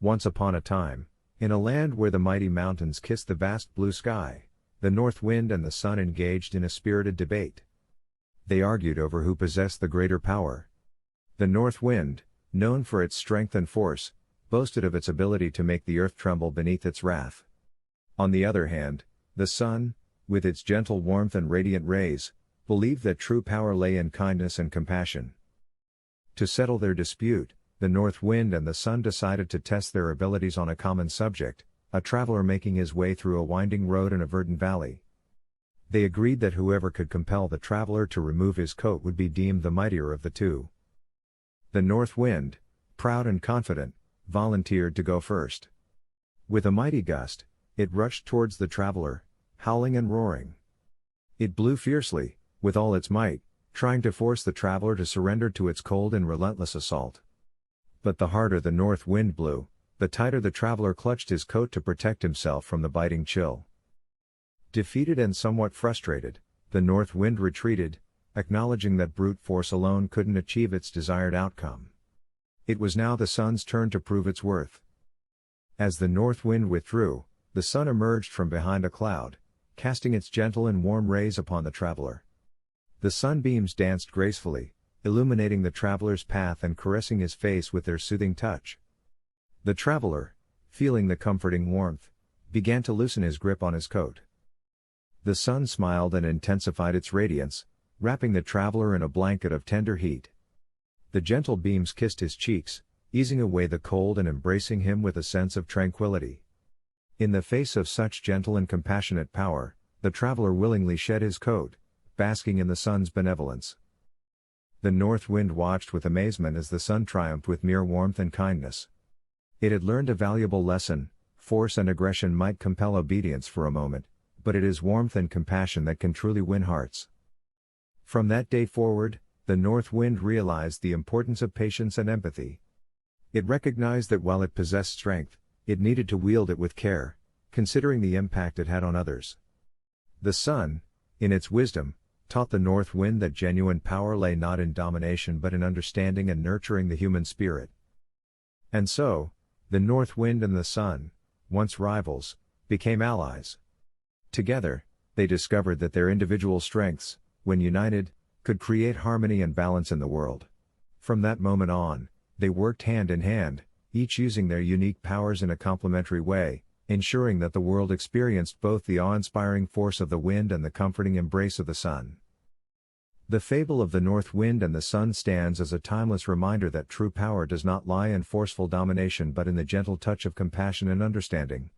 Once upon a time, in a land where the mighty mountains kissed the vast blue sky, the north wind and the sun engaged in a spirited debate. They argued over who possessed the greater power. The north wind, known for its strength and force, boasted of its ability to make the earth tremble beneath its wrath. On the other hand, the sun, with its gentle warmth and radiant rays, believed that true power lay in kindness and compassion. To settle their dispute, the north wind and the sun decided to test their abilities on a common subject, a traveler making his way through a winding road in a verdant valley. They agreed that whoever could compel the traveler to remove his coat would be deemed the mightier of the two. The north wind, proud and confident, volunteered to go first. With a mighty gust, it rushed towards the traveler, howling and roaring. It blew fiercely, with all its might, trying to force the traveler to surrender to its cold and relentless assault. But the harder the north wind blew, the tighter the traveler clutched his coat to protect himself from the biting chill. Defeated and somewhat frustrated, the north wind retreated, acknowledging that brute force alone couldn't achieve its desired outcome. It was now the sun's turn to prove its worth. As the north wind withdrew, the sun emerged from behind a cloud, casting its gentle and warm rays upon the traveler. The sunbeams danced gracefully, illuminating the traveler's path and caressing his face with their soothing touch. The traveler, feeling the comforting warmth, began to loosen his grip on his coat. The sun smiled and intensified its radiance, wrapping the traveler in a blanket of tender heat. The gentle beams kissed his cheeks, easing away the cold and embracing him with a sense of tranquility. In the face of such gentle and compassionate power, the traveler willingly shed his coat, basking in the sun's benevolence. The north wind watched with amazement as the sun triumphed with mere warmth and kindness. It had learned a valuable lesson: force and aggression might compel obedience for a moment, but it is warmth and compassion that can truly win hearts. From that day forward, the north wind realized the importance of patience and empathy. It recognized that while it possessed strength, it needed to wield it with care, considering the impact it had on others. The sun, in its wisdom, taught the north wind that genuine power lay not in domination but in understanding and nurturing the human spirit. And so, the north wind and the sun, once rivals, became allies. Together, they discovered that their individual strengths, when united, could create harmony and balance in the world. From that moment on, they worked hand in hand, each using their unique powers in a complementary way, ensuring that the world experienced both the awe-inspiring force of the wind and the comforting embrace of the sun. The fable of the north wind and the sun stands as a timeless reminder that true power does not lie in forceful domination but in the gentle touch of compassion and understanding.